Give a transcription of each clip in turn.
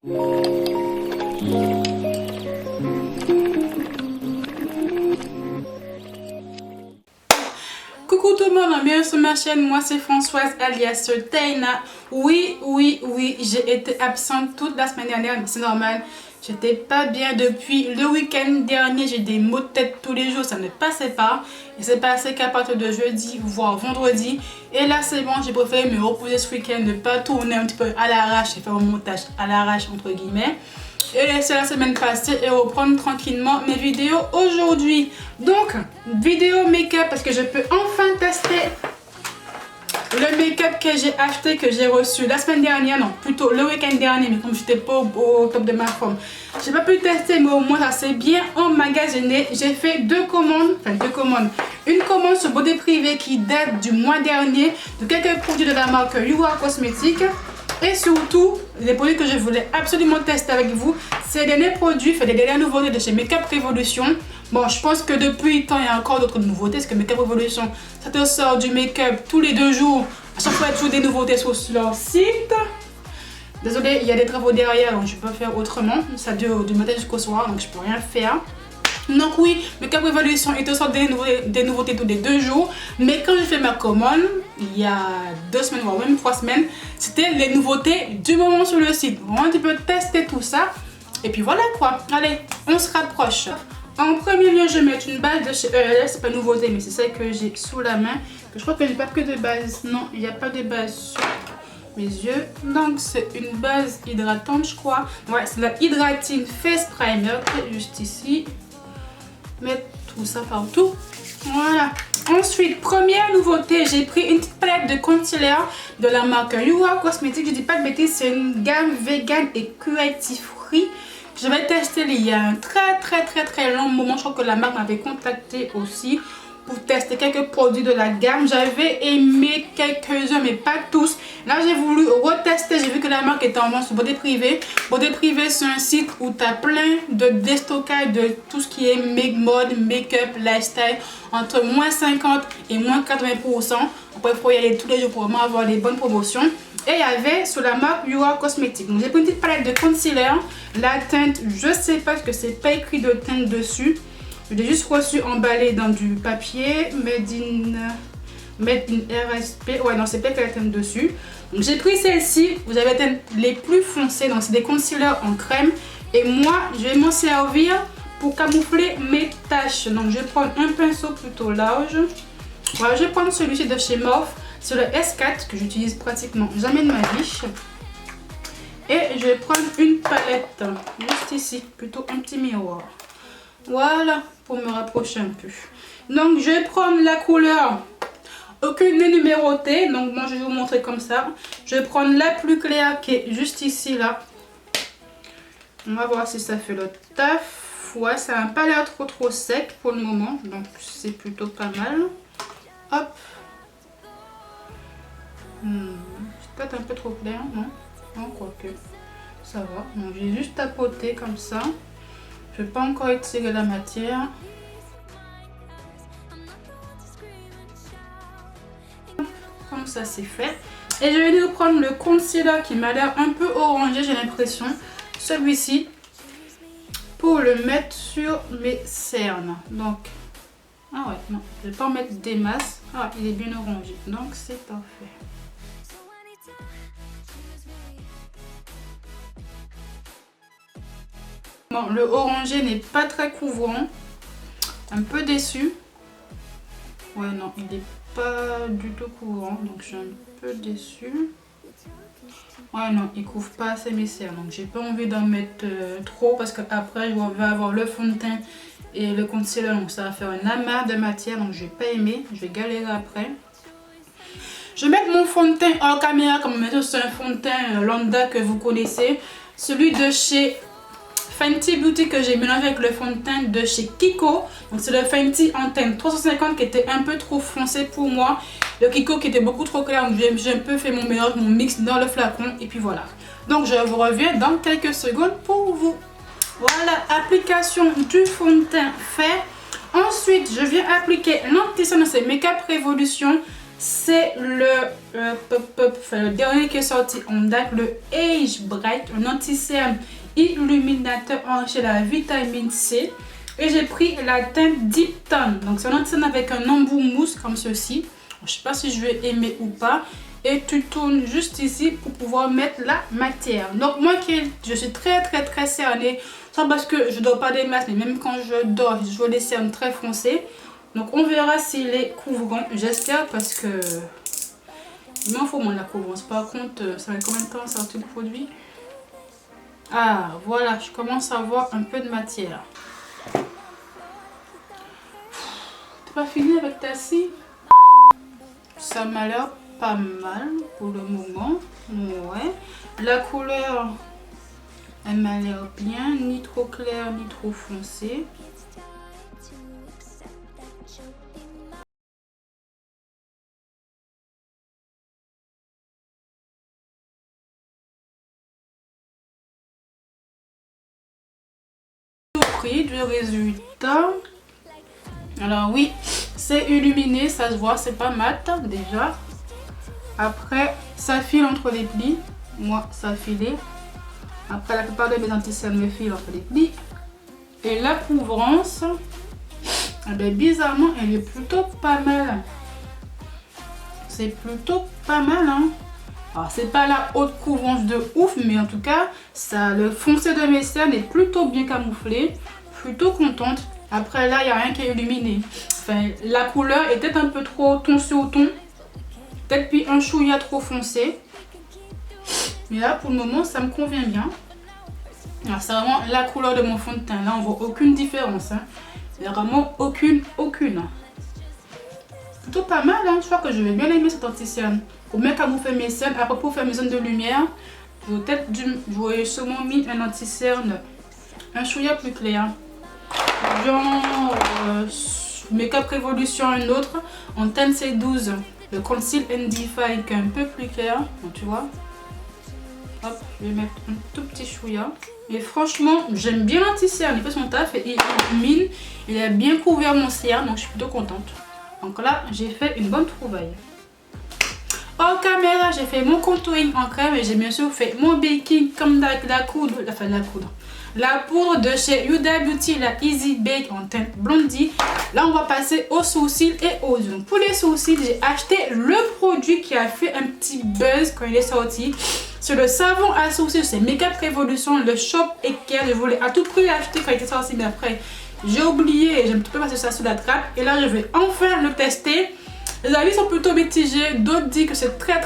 Coucou tout le monde, bienvenue sur ma chaîne, moi c'est Françoise alias Taina. Oui, j'ai été absente toute la semaine dernière, mais c'est normal. J'étais pas bien depuis le week-end dernier, j'ai des maux de tête tous les jours, ça ne passait pas. Et c'est passé qu'à partir de jeudi, voire vendredi. Et là c'est bon, j'ai préféré me reposer ce week-end, ne pas tourner un petit peu à l'arrache et faire un montage à l'arrache entre guillemets. Et laisser la semaine passée et reprendre tranquillement mes vidéos aujourd'hui. Donc, vidéo make-up parce que je peux enfin tester le make-up que j'ai acheté, que j'ai reçu la semaine dernière, non, plutôt le week-end dernier, mais comme j'étais pas au top de ma forme, j'ai pas pu tester, mais au moins ça s'est bien emmagasiné. J'ai fait deux commandes. Une commande sur Beauté Privée qui date du mois dernier de quelques produits de la marque Yua Cosmetics. Et surtout, les produits que je voulais absolument tester avec vous, c'est les derniers produits, les dernières nouveautés de chez Make Up Revolution. Bon, je pense que depuis le temps, il y a encore d'autres nouveautés, parce que Make Up Revolution, ça te sort du make-up tous les 2 jours. À chaque fois, il y a toujours des nouveautés sur leur site. Désolée, il y a des travaux derrière, donc je peux pas faire autrement. Ça dure du matin jusqu'au soir, donc je peux rien faire. Donc oui, Make Up Revolution, il te sort des nouveautés tous les 2 jours. Mais quand j'ai fait ma commande, il y a 2 semaines, voire même 3 semaines, c'était les nouveautés du moment sur le site. Vraiment, tu peux tester tout ça. Et puis voilà quoi. Allez, on se rapproche. En premier lieu, je vais mettre une base de chez ELS. C'est pas une nouveauté, mais c'est celle que j'ai sous la main. Je crois que j'ai pas que de base. Non, il n'y a pas de base sur mes yeux. Donc c'est une base hydratante, je crois. Ouais, c'est la Hydratine Face Primer qui est juste ici. Mettre tout ça partout. Voilà. Ensuite, première nouveauté, j'ai pris une petite palette de concealer de la marque Yua Cosmetics. Je dis pas de bêtises, c'est une gamme vegan et cruelty free. Je vais tester il y a un très long moment. Je crois que la marque m'avait contacté aussi pour tester quelques produits de la gamme. J'avais aimé quelques-uns, mais pas tous. Là, j'ai voulu retester. J'ai vu que la marque était en vente sur Beauté Privée. Beauté Privée, c'est un site où tu as plein de déstockage de tout ce qui est mode, make-up, lifestyle, entre moins 50 et moins 80%. Après, il faut y aller tous les jours pour vraiment avoir des bonnes promotions. Et il y avait sur la marque Yua Cosmetics. Donc, j'ai pris une petite palette de concealer. La teinte, je sais pas parce que c'est pas écrit de teinte dessus. Je l'ai juste reçu emballé dans du papier Made in RSP. Ouais, non, c'est pas que la teinte dessus. Donc j'ai pris celle-ci. Vous avez les teintes les plus foncées. Donc c'est des concealers en crème. Et moi, je vais m'en servir pour camoufler mes taches. Donc je vais prendre un pinceau plutôt large. Voilà, je vais prendre celui-ci de chez Morphe. C'est le S4 que j'utilise pratiquement jamais de ma vie. Et je vais prendre une palette. Juste ici. Plutôt un petit miroir. Voilà, pour me rapprocher un peu. Donc, je vais prendre la couleur, aucune n'est numérotée. Donc, moi, je vais vous montrer comme ça. Je vais prendre la plus claire qui est juste ici, là. On va voir si ça fait le taf. Ouais, ça n'a pas l'air trop sec pour le moment. Donc, c'est plutôt pas mal. Hop. C'est peut-être un peu trop clair, non? Non, quoique. Ça va. Donc, j'ai juste tapoté comme ça. Je ne vais pas encore étirer la matière. Comme ça c'est fait. Et je vais reprendre le concealer qui m'a l'air un peu orangé, j'ai l'impression. Celui-ci. Pour le mettre sur mes cernes. Donc. Ah ouais, non. Je ne vais pas en mettre des masses. Ah, il est bien orangé. Donc c'est parfait. Bon, le orangé n'est pas très couvrant. Un peu déçu. Ouais, non, il n'est pas du tout couvrant. Donc, je suis un peu déçue. Ouais, non, il couvre pas assez mes cernes. Donc, j'ai pas envie d'en mettre trop parce qu'après, je vais avoir le fond de teint et le concealer. Donc, ça va faire un amas de matière. Donc, je vais pas aimer. Je vais galérer après. Je vais mettre mon fond de teint hors caméra. Comme c'est un fond de teint lambda que vous connaissez. Celui de chez Fenty Beauty que j'ai mélangé avec le fond de teint de chez Kiko. Donc c'est le Fenty en teinte 350 qui était un peu trop foncé pour moi. Le Kiko qui était beaucoup trop clair. Donc j'ai un peu fait mon mélange, mon mix dans le flacon. Et puis voilà. Donc je vous reviens dans quelques secondes pour vous. Voilà, application du fond de teint fait. Ensuite, je viens appliquer l'anti-cerne de ces Make Up Revolution. c'est le dernier qui est sorti en date, le Age Bright, un anti-cerne illuminateur enrichi de la vitamine C. Et j'ai pris la teinte Deep Tone. Donc c'est un anti-cerne avec un embout mousse comme ceci. Je ne sais pas si je vais aimer ou pas. Et tu tournes juste ici pour pouvoir mettre la matière. Donc moi je suis très cernée. Ça parce que je ne dors pas des masses, mais même quand je dors, je vois des cernes très foncées. Donc on verra s'il est couvrant. J'espère parce que il m'en faut moins la couvrance. Par contre, ça va combien de temps sortir le produit? Ah voilà, je commence à avoir un peu de matière. T'es pas fini avec ta scie? Ça m'a l'air pas mal pour le moment. Ouais. La couleur, elle m'a l'air bien, ni trop claire ni trop foncée. Prix du résultat. Alors oui, c'est illuminé, ça se voit, c'est pas mat déjà. Après, ça file entre les plis. Moi, ça a filé. Après, la plupart de mes anti-cernes me filent entre les plis. Et la couvrance, eh bien, bizarrement, elle est plutôt pas mal. C'est plutôt pas mal, hein. Alors, c'est pas la haute couvrance de ouf, mais en tout cas, ça, le foncé de mes cernes est plutôt bien camouflé. Plutôt contente. Après, là, il n'y a rien qui est illuminé. Enfin, la couleur est peut-être un peu trop ton sur ton. Peut-être puis un chouïa trop foncé. Mais là, pour le moment, ça me convient bien. Alors, c'est vraiment la couleur de mon fond de teint. Là, on voit aucune différence. Hein. Il n'y a vraiment aucune. Plutôt pas mal, hein. Je crois que je vais bien aimer cet anti-cerne. Pour bien camoufler mes cernes, après pour faire mes zones de lumière, j'aurais sûrement mis un anti-cerne, un chouïa plus clair. Genre Makeup Revolution, un autre, en teinte C12, le Conceal and Define qui est un peu plus clair. Donc, tu vois. Hop, je vais mettre un tout petit chouïa. Et franchement, j'aime bien l'anti-cerne. Il fait son taf et il illumine. Il a bien couvert mon cerne, donc je suis plutôt contente. Donc là, j'ai fait une bonne trouvaille. En caméra, j'ai fait mon contouring en crème et j'ai bien sûr fait mon baking comme la poudre de chez Huda Beauty, la Easy Bake en teinte blondie. Là, on va passer aux sourcils et aux ongles. Pour les sourcils, j'ai acheté le produit qui a fait un petit buzz quand il est sorti. C'est le savon à sourcils, c'est Makeup Revolution, le Shop Care. Je voulais à tout prix l'acheter quand il était sorti, mais après, j'ai oublié et j'ai un petit peu passé ça sous la trappe. Et là, je vais enfin le tester. Les avis sont plutôt mitigés. D'autres disent que c'est très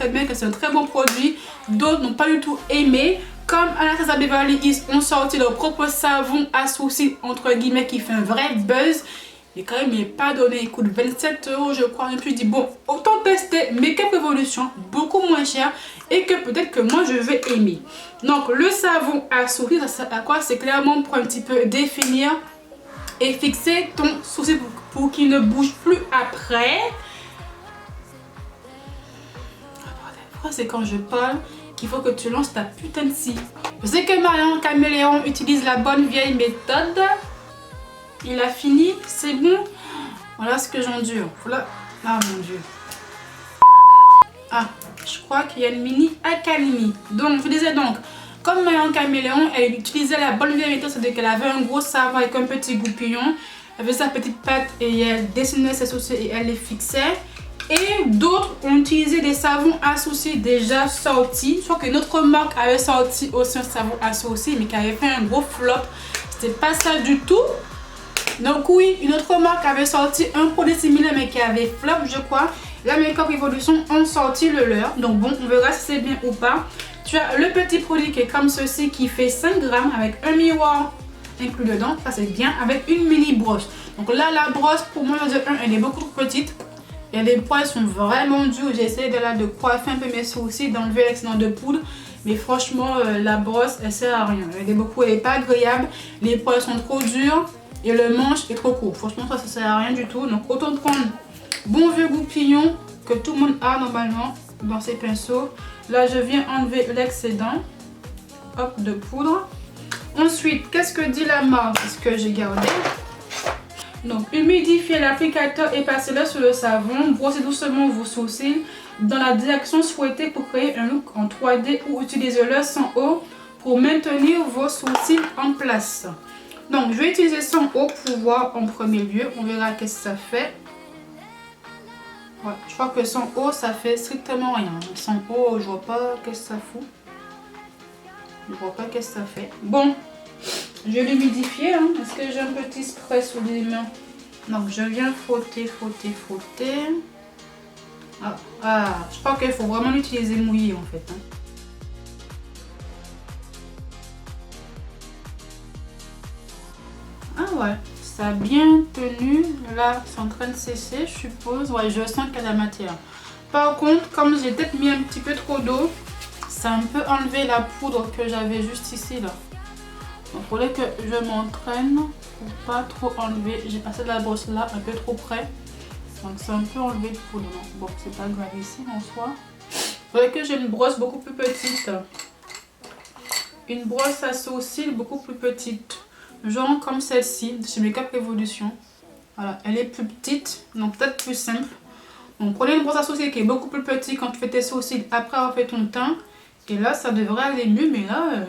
bien, que c'est un très bon produit. D'autres n'ont pas du tout aimé. Comme Anastasia Beverly Hills ont sorti leur propre savon à sourcils entre guillemets qui fait un vrai buzz. Et quand même, il n'est pas donné. Il coûte 27 €, je crois. Je me suis dit, bon, autant tester Makeup Revolution, beaucoup moins cher. Et que peut-être que moi, je vais aimer. Donc, le savon à sourcils, ça sert à quoi? C'est clairement pour un petit peu définir et fixer ton sourcil pour qu'il ne bouge plus après. C'est quand je parle qu'il faut que tu lances ta putain de scie. Je sais que Marion Caméléon utilise la bonne vieille méthode. Il a fini, c'est bon. Voilà ce que j'endure. Voilà. Ah mon dieu. Ah, je crois qu'il y a une mini accalmie. Donc, je disais donc, comme Marion Caméléon, elle utilisait la bonne vieille méthode, c'est-à-dire qu'elle avait un gros savon avec un petit goupillon. Elle avait sa petite pâte et elle dessinait ses sourcils et elle les fixait. Et d'autres ont utilisé des savons à sourcils déjà sortis. Je crois qu'une autre marque avait sorti aussi un savon à sourcils, mais qui avait fait un gros flop. C'était pas ça du tout. Donc oui, une autre marque avait sorti un produit similaire, mais qui avait flop, je crois. La Makeup Revolution ont sorti le leur. Donc bon, on verra si c'est bien ou pas. Tu as le petit produit qui est comme ceci, qui fait 5 grammes avec un miroir inclus dedans. Ça c'est bien, avec une mini brosse. Donc là, la brosse, pour moi, elle est beaucoup trop petite. Et les poils sont vraiment durs. J'ai essayé de coiffer un peu mes sourcils, d'enlever l'excédent de poudre. Mais franchement, la brosse, elle sert à rien. Elle n'est pas agréable. Les poils sont trop durs. Et le manche est trop court. Franchement, ça sert à rien du tout. Donc, autant prendre bon vieux goupillon que tout le monde a normalement dans ses pinceaux. Là, je viens enlever l'excédent. Hop, de poudre. Ensuite, qu'est-ce que dit la marque? C'est ce que j'ai gardé. Donc humidifiez l'applicateur et passez-le sur le savon. Brossez doucement vos sourcils dans la direction souhaitée pour créer un look en 3D ou utilisez-le sans eau pour maintenir vos sourcils en place. Donc je vais utiliser sans eau pour voir en premier lieu. On verra qu'est-ce que ça fait. Ouais, je crois que sans eau ça fait strictement rien. Sans eau je vois pas qu'est-ce que ça fout. Je vois pas qu'est-ce que ça fait. Bon, je vais l'humidifier. Hein. Est-ce que j'ai un petit spray sous les mains? Donc je viens frotter, frotter, frotter. Ah, je crois qu'il faut vraiment l'utiliser mouillé en fait. Hein. Ah ouais, ça a bien tenu. Là, c'est en train de sécher, je suppose. Ouais, je sens qu'il y a de la matière. Par contre, comme j'ai peut-être mis un petit peu trop d'eau, ça a un peu enlevé la poudre que j'avais juste ici là. Donc il faudrait que je m'entraîne pour pas trop enlever. J'ai passé de la brosse là un peu trop près. Donc c'est un peu enlevé de poudre. Bon, c'est pas grave ici en soi. Il faudrait que j'ai une brosse beaucoup plus petite. Une brosse à sourcils beaucoup plus petite. Genre comme celle-ci de chez Makeup Revolution. Voilà, elle est plus petite, donc peut-être plus simple. Donc prenez une brosse à sourcils qui est beaucoup plus petite quand tu fais tes sourcils après avoir fait ton teint. Et là, ça devrait aller mieux, mais là,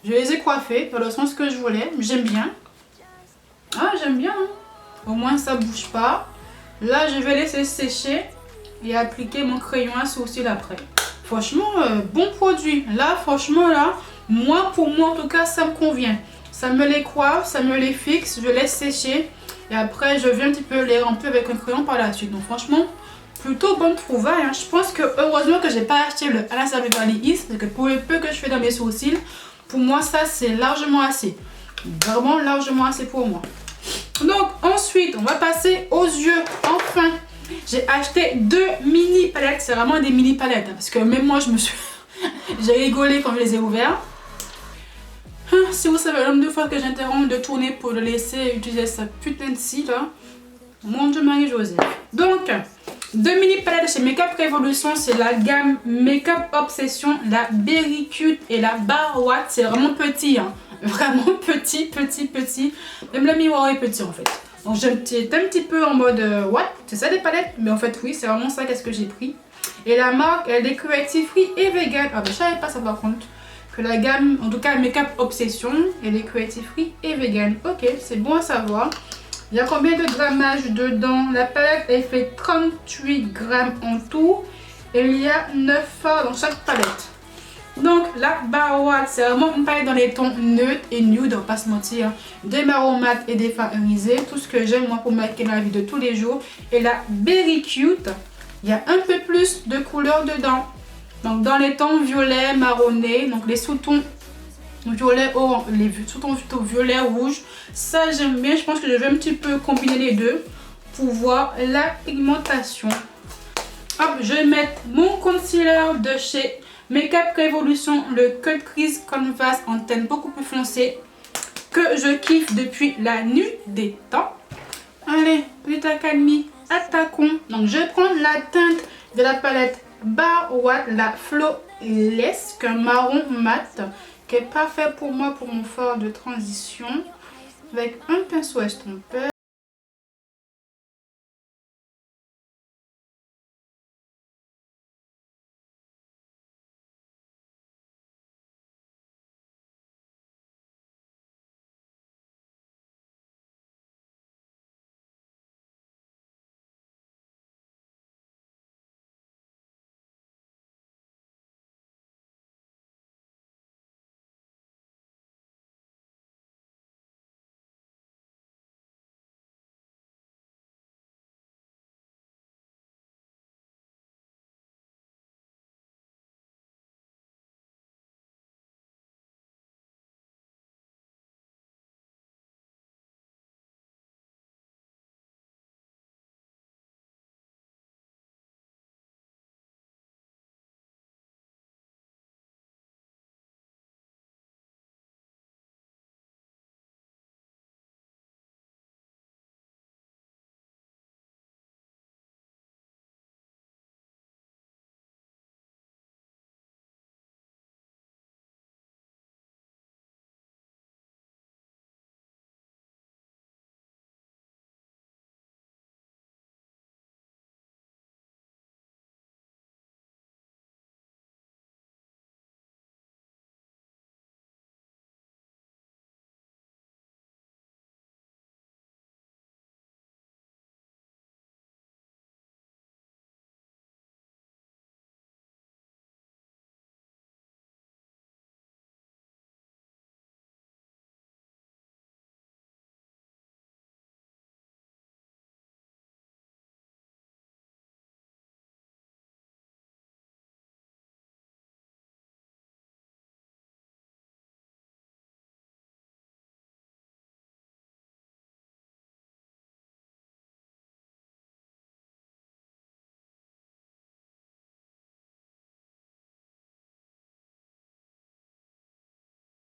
je les ai coiffés dans le sens que je voulais. J'aime bien. Ah, j'aime bien. Hein. Au moins, ça bouge pas. Là, je vais laisser sécher et appliquer mon crayon à sourcils après. Franchement, bon produit. Là, franchement, là, moi, pour moi, en tout cas, ça me convient. Ça me les coiffe, ça me les fixe, je laisse sécher. Et après, je viens un petit peu les remplir avec un crayon par la suite. Donc, franchement, plutôt bonne trouvaille. Hein. Je pense que, heureusement que j'ai pas acheté le Anastasia Beverly Hills. Parce que pour le peu que je fais dans mes sourcils, pour moi, ça, c'est largement assez. Vraiment largement assez pour moi. Donc ensuite on va passer aux yeux. Enfin j'ai acheté 2 mini palettes. C'est vraiment des mini palettes hein, parce que même moi je me suis j'ai rigolé quand je les ai ouverts. Si vous savez le nombre de fois que j'interromps de tourner pour le laisser utiliser sa putain de scie là. Mon Dieu Marie-Josée. Donc 2 mini palettes chez Makeup Revolution. C'est la gamme Makeup Obsession, la Berry Cute et la Bar Watt. C'est vraiment petit hein. Vraiment petit, petit, petit. Même le miroir est petit en fait. Donc j'étais un petit peu en mode what? C'est ça des palettes? Mais en fait oui, c'est vraiment ça qu'est-ce que j'ai pris. Et la marque, elle est cruelty free et vegan. Ah ben je savais pas ça par contre. Que la gamme, en tout cas Makeup Obsession, elle est cruelty free et vegan. Ok, c'est bon à savoir. Il y a combien de grammage dedans? La palette elle fait 38 grammes en tout. Et il y a 9 fards dans chaque palette. Donc la Bar Watt, c'est vraiment une palette dans les tons neutres et nude, on va pas se mentir. Des marrons mat et des fards irisés, tout ce que j'aime moi pour maquiller dans la vie de tous les jours. Et la Berry Cute, il y a un peu plus de couleurs dedans. Donc dans les tons violet, marronné, donc les sous-tons violet, les sous-tons plutôt violet, rouge. Ça j'aime bien, je pense que je vais un petit peu combiner les deux pour voir la pigmentation. Hop, je vais mettre mon concealer de chez Makeup Revolution, le Cut Crease Canvas en teinte beaucoup plus foncée que je kiffe depuis la nuit des temps. Allez, petite accalmie, attaquons. Donc je vais prendre la teinte de la palette Bar Watt, la Flawless, qu'un marron mat, qui est parfait pour moi pour mon fard de transition. Avec un pinceau estompeur.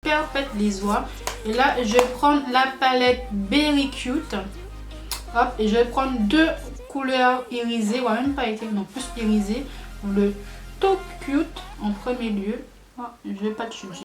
perpète les oies. Et là, je vais prendre la palette Berry Cute. Hop, et je vais prendre deux couleurs irisées, ouais, même pas été, non, plus irisées. Le Taupe Cute en premier lieu. Oh, je vais pas te juger.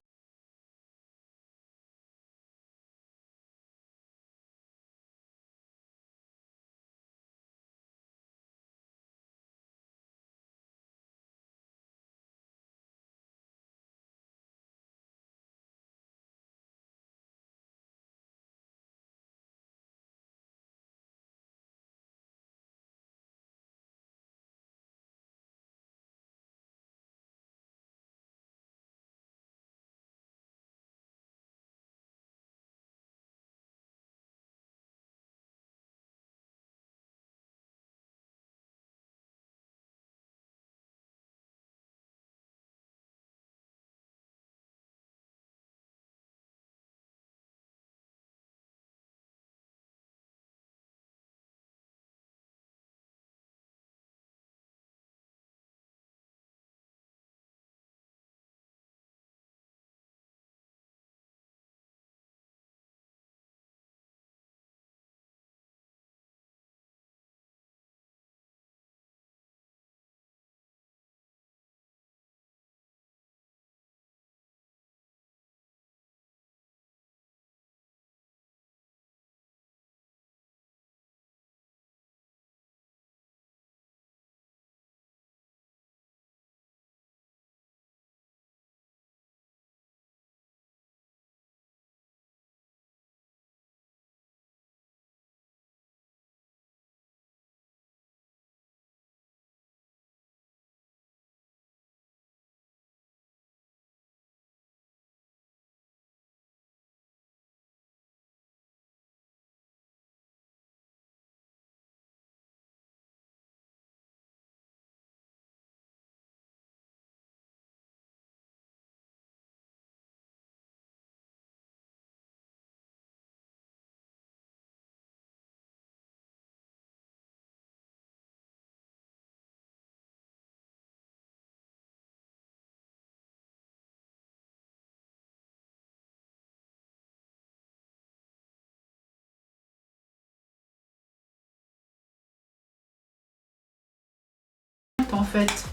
En fait,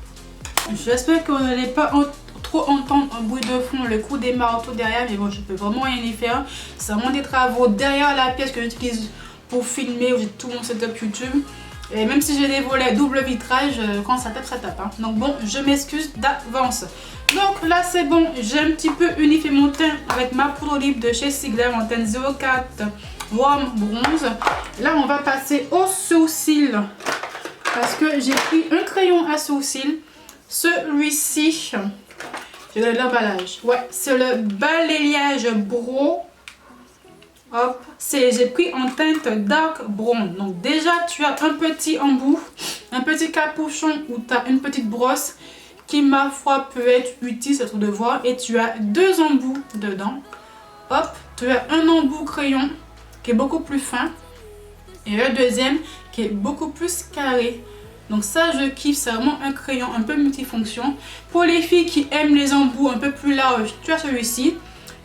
j'espère que vous n'allez pas trop entendre un bruit de fond, le coup des marteaux derrière, mais bon, je peux vraiment rien y faire. C'est vraiment des travaux derrière la pièce que j'utilise pour filmer, où j'ai tout mon setup YouTube. Et même si j'ai des volets double vitrage, quand ça tape, hein. Donc bon, je m'excuse d'avance. Donc là c'est bon, j'ai un petit peu unifié mon teint avec ma poudre libre de chez Sigler en teint 04 Warm Bronze. Là on va passer au sourcil. Parce que j'ai pris un crayon à sourcils. Celui-ci, j'ai l'emballage. Ouais, c'est le balayage Bro. Hop, j'ai pris en teinte dark brown. Donc déjà, tu as un petit embout, un petit capuchon où tu as une petite brosse qui, ma foi, peut être utile, c'est trop de voir. Et tu as deux embouts dedans. Hop, tu as un embout crayon qui est beaucoup plus fin. Et le deuxième qui est beaucoup plus carré. Donc ça je kiffe, c'est vraiment un crayon un peu multifonction. Pour les filles qui aiment les embouts un peu plus larges, tu as celui-ci.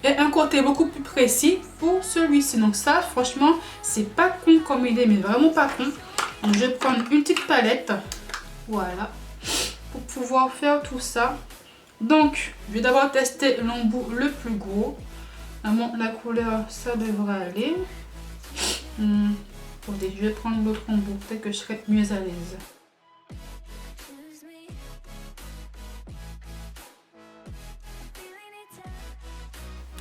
Et un côté beaucoup plus précis pour celui-ci. Donc ça franchement c'est pas con comme idée, mais vraiment pas con. Donc je vais prendre une petite palette. Voilà. Pour pouvoir faire tout ça. Donc je vais d'abord tester l'embout le plus gros. Vraiment la couleur ça devrait aller. Attendez, je vais prendre l'autre embout, peut-être que je serai mieux à l'aise.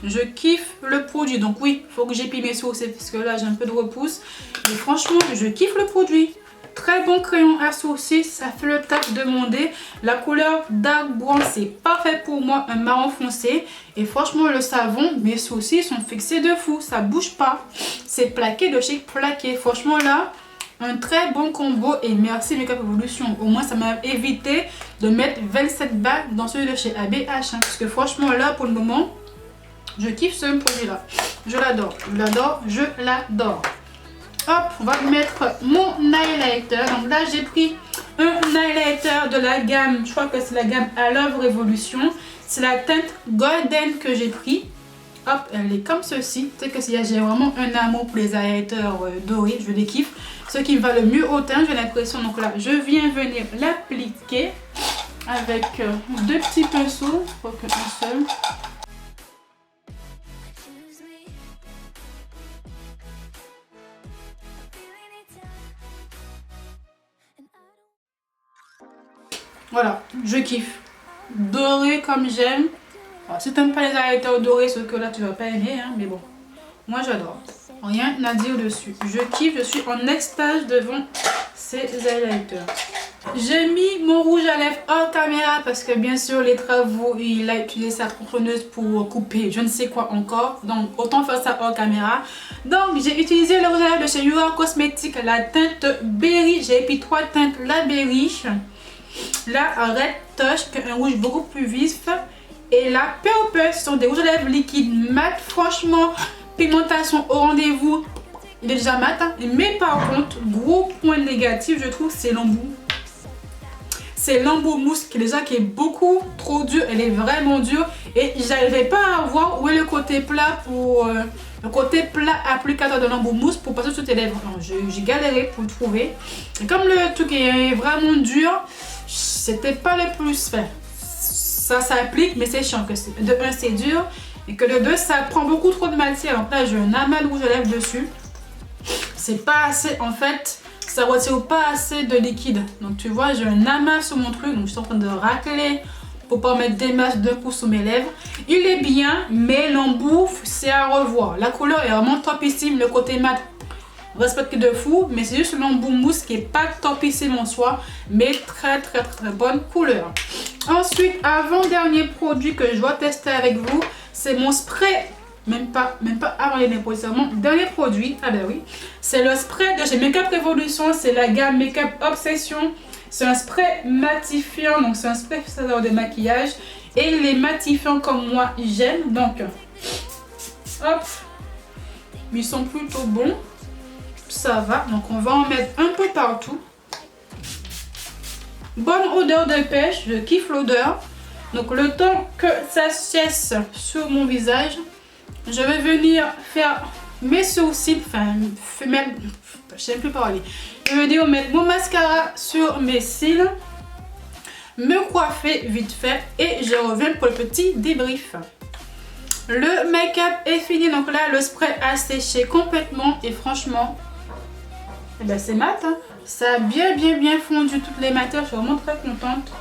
Je kiffe le produit, donc oui, il faut que j'épile mes sourcils parce que là j'ai un peu de repousse. Mais franchement, je kiffe le produit. Très bon crayon à sourcils, ça fait le taf demandé. La couleur dark brown, c'est parfait pour moi, un marron foncé. Et franchement, le savon, mes sourcils sont fixés de fou, ça bouge pas. C'est plaqué de chez Plaqué. Franchement là, un très bon combo et merci Makeup Evolution. Au moins, ça m'a évité de mettre 27 balles dans celui de chez ABH. Hein, parce que franchement là, pour le moment, je kiffe ce produit là. Je l'adore, je l'adore, je l'adore. Hop, on va mettre mon highlighter. Donc là, j'ai pris un highlighter de la gamme, je crois que c'est la gamme à l'œuvre Evolution. C'est la teinte Golden que j'ai pris. Hop, elle est comme ceci. C'est que j'ai vraiment un amour pour les highlighters dorés, je les kiffe. Ce qui me va le mieux au teint, j'ai l'impression. Donc là, je viens venir l'appliquer avec deux petits pinceaux, je crois qu'un seul. Voilà, je kiffe. Doré comme j'aime. Si t'aimes pas les highlighters dorés, ce que là tu vas pas aimer, hein, mais bon, moi j'adore. Rien à dire dessus. Je kiffe, je suis en extase devant ces highlighters. J'ai mis mon rouge à lèvres hors caméra parce que bien sûr les travaux, il a utilisé sa contrôleuse pour couper je ne sais quoi encore. Donc autant faire ça hors caméra. Donc j'ai utilisé le rouge à lèvres de chez UR Cosmetics, la teinte Berry. J'ai pris 3 teintes, la Berry, la Red Touch, qui est un rouge beaucoup plus vif, et la Purple. Ce sont des rouges à lèvres liquides mat. Franchement, pigmentation au rendez-vous. Il est déjà mat, hein. Mais par contre, gros point négatif, je trouve, c'est l'embout. C'est l'embout mousse qui est beaucoup trop dur. Elle est vraiment dure et j'arrivais pas à voir où est le côté plat pour le côté plat applicateur de l'embout mousse pour passer sur tes lèvres. J'ai galéré pour le trouver. Et comme le truc est vraiment dur, c'était pas le plus fait. Ça s'applique mais c'est chiant que de 1 c'est dur et que de 2 ça prend beaucoup trop de matière. Donc là j'ai un amas de rouge à lèvres dessus. C'est pas assez en fait. Ça retire pas assez de liquide. Donc tu vois, j'ai un amas sur mon truc. Donc je suis en train de racler pour pas mettre des masses d'un coup sous mes lèvres. Il est bien, mais l'embout, c'est à revoir. La couleur est vraiment topissime. Le côté mat, respecté de fou. Mais c'est juste l'embout mousse qui est pas topissime en soi. Mais très bonne couleur. Ensuite, avant-dernier produit que je dois tester avec vous, c'est mon spray. Même pas avant les produits, c'est mon dernier produit. Ah ben oui, c'est le spray de chez Makeup Revolution, c'est la gamme Makeup Obsession. C'est un spray matifiant, donc c'est un spray de maquillage et il est matifiant comme moi j'aime. Donc hop, ils sont plutôt bons, ça va. Donc on va en mettre un peu partout. Bonne odeur de pêche, je kiffe l'odeur. Donc le temps que ça cesse sur mon visage, je vais venir faire mes sourcils, enfin, je sais plus parler. Je vais venir mettre mon mascara sur mes cils, me coiffer vite fait et je reviens pour le petit débrief. Le make-up est fini, donc là le spray a séché complètement et franchement, eh ben, c'est mat, hein. Ça a bien fondu toutes les matières, je suis vraiment très contente.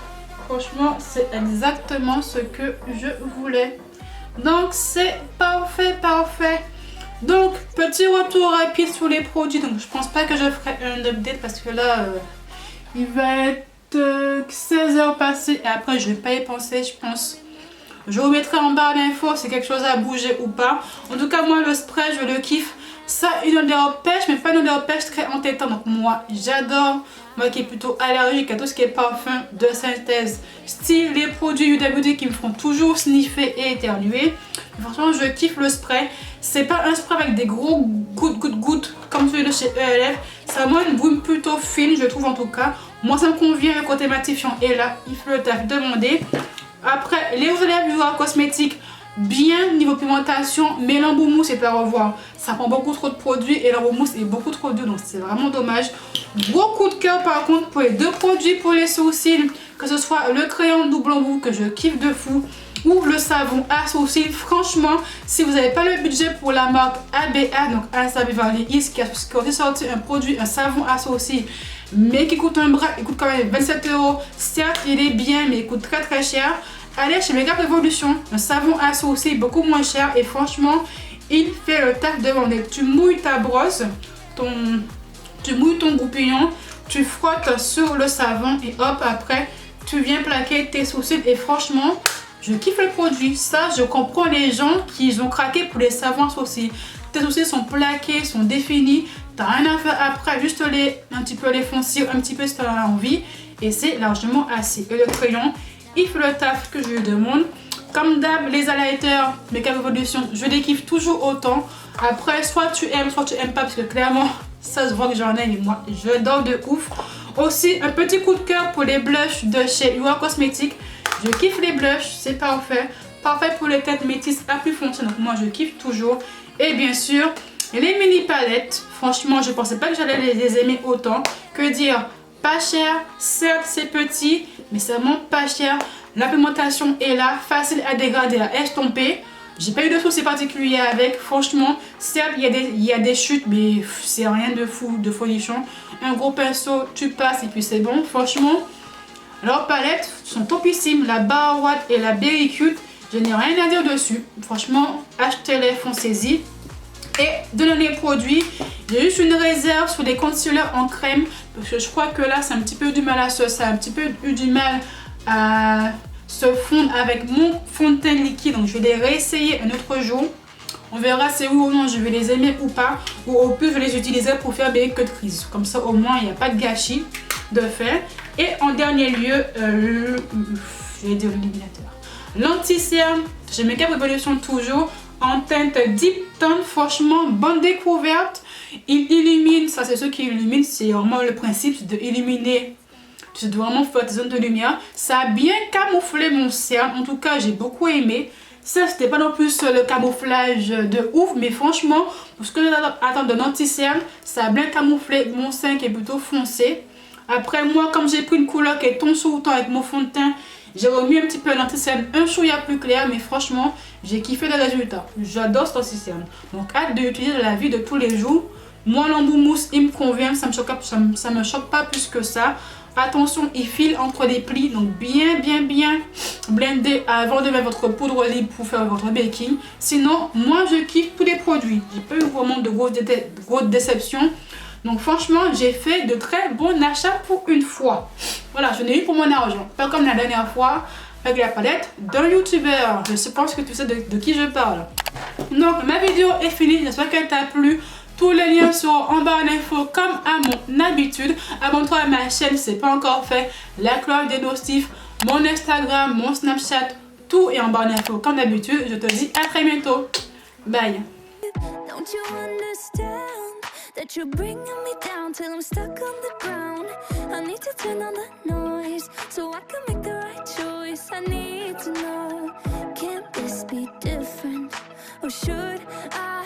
Franchement, c'est exactement ce que je voulais. Donc c'est parfait. Donc petit retour rapide sur les produits. Donc je pense pas que je ferai un update parce que là il va être 16 h passées et après je vais pas y penser, je pense. Je vous mettrai en barre d'infos si quelque chose a bougé ou pas. En tout cas moi le spray je le kiffe. Ça a une odeur pêche mais pas une odeur pêche très entêtante. Donc moi j'adore. Moi qui est plutôt allergique à tout ce qui est parfum de synthèse, style les produits UWD qui me font toujours sniffer et éternuer. Franchement je kiffe le spray. C'est pas un spray avec des gros gouttes comme celui de chez ELF. C'est vraiment une brume plutôt fine, je trouve en tout cas. Moi ça me convient, le côté matifiant est là, il fait le taf demandé. Après les rouges à lèvres UR Cosmetics, bien niveau pigmentation, mais l'embout mousse est à revoir. Ça prend beaucoup trop de produits et l'embout mousse est beaucoup trop dur, donc c'est vraiment dommage. Gros coup de cœur par contre pour les deux produits pour les sourcils, que ce soit le crayon double embout que je kiffe de fou ou le savon à sourcils. Franchement, si vous n'avez pas le budget pour la marque ABA, donc Anastasia Beverly Hills, qui a aussi sorti un produit, un savon à sourcils, mais qui coûte un bras, il coûte quand même 27 €. Certes, il est bien, mais il coûte très cher. Allez chez Makeup Revolution, un savon à sourcils beaucoup moins cher et franchement, il fait le taf demandé. Tu mouilles ta brosse, tu mouilles ton goupillon, tu frottes sur le savon et hop, après, tu viens plaquer tes sourcils et franchement, je kiffe le produit. Ça, je comprends les gens qui ont craqué pour les savons à sourcils. Tes sourcils sont plaqués, sont définis. T'as rien à faire après, juste un petit peu les foncir, un petit peu si tu as envie. Et c'est largement assez. Et le crayon, il fait le taf que je lui demande. Comme d'hab, les highlighters Makeup Revolution, je les kiffe toujours autant. Après, soit tu aimes pas, parce que clairement, ça se voit que j'en ai, mais moi, je dors de ouf. Aussi, un petit coup de cœur pour les blushs de chez UR Cosmetics. Je kiffe les blushs, c'est parfait. Parfait pour les têtes métisses à plus foncées. Donc moi je kiffe toujours. Et bien sûr, les mini palettes. Franchement, je pensais pas que j'allais les aimer autant. Que dire? Pas cher. Certes, c'est petit, mais c'est vraiment pas cher. L'implémentation est là, facile à dégrader, à estomper. J'ai pas eu de soucis particuliers avec. Franchement, certes, il y a des chutes, mais c'est rien de fou, de folichon. Un gros pinceau, tu passes et puis c'est bon. Franchement, leurs palettes sont topissimes. La Bar Watt et la Berry Cute, je n'ai rien à dire dessus. Franchement, achetez-les, foncez-y. Et de les produits, j'ai juste une réserve sur les concealers en crème. Parce que je crois que là, c'est un petit peu du mal à ça a un petit peu eu du mal à se fondre avec mon fond de teint liquide. Donc je vais les réessayer un autre jour. On verra si oui ou non je vais les aimer ou pas. Ou au plus je vais les utiliser pour faire des cut crease. Comme ça au moins il n'y a pas de gâchis de fait. Et en dernier lieu, je vais dire l'illuminateur. L'anti-cerne, j'ai mes Make-up Revolution toujours en teinte Deep Tone. Franchement, bonne découverte. Il illumine, ça c'est ce qui illumine, c'est vraiment le principe, c'est de illuminer. Tu dois vraiment faire tes zones de lumière. Ça a bien camouflé mon cerne. En tout cas, j'ai beaucoup aimé. Ça, c'était pas non plus le camouflage de ouf. Mais franchement, pour ce que j'attends d'un anti-cerne, ça a bien camouflé mon sein qui est plutôt foncé. Après, moi, comme j'ai pris une couleur qui est ton sur ton avec mon fond de teint, j'ai remis un petit peu l'anti-cerne, un chouïa plus clair. Mais franchement, j'ai kiffé le résultat. J'adore cet anti-cerne. Donc, hâte de l'utiliser dans la vie de tous les jours. Moi, l'embout mousse, il me convient. Ça me choque pas plus que ça. Attention, il file entre les plis, donc bien blender avant de mettre votre poudre libre pour faire votre baking. Sinon, moi je kiffe tous les produits. J'ai pas eu vraiment de grosses déceptions. Donc franchement, j'ai fait de très bons achats pour une fois. Voilà, je n'ai eu pour mon argent. Pas comme la dernière fois avec la palette d'un youtubeur. Je pense que tu sais de qui je parle. Donc ma vidéo est finie, j'espère qu'elle t'a plu. Tous les liens seront en barre d'infos comme à mon habitude. Abonne-toi à ma chaîne si ce n'est pas encore fait. La cloche des notifs, mon Instagram, mon Snapchat, tout est en barre d'infos comme d'habitude. Je te dis à très bientôt. Bye. Don't you understand that you're bringing me down till I'm stuck on the ground? I need to turn on the noise so I can make the right choice. I need to know, can't this be different? Or should I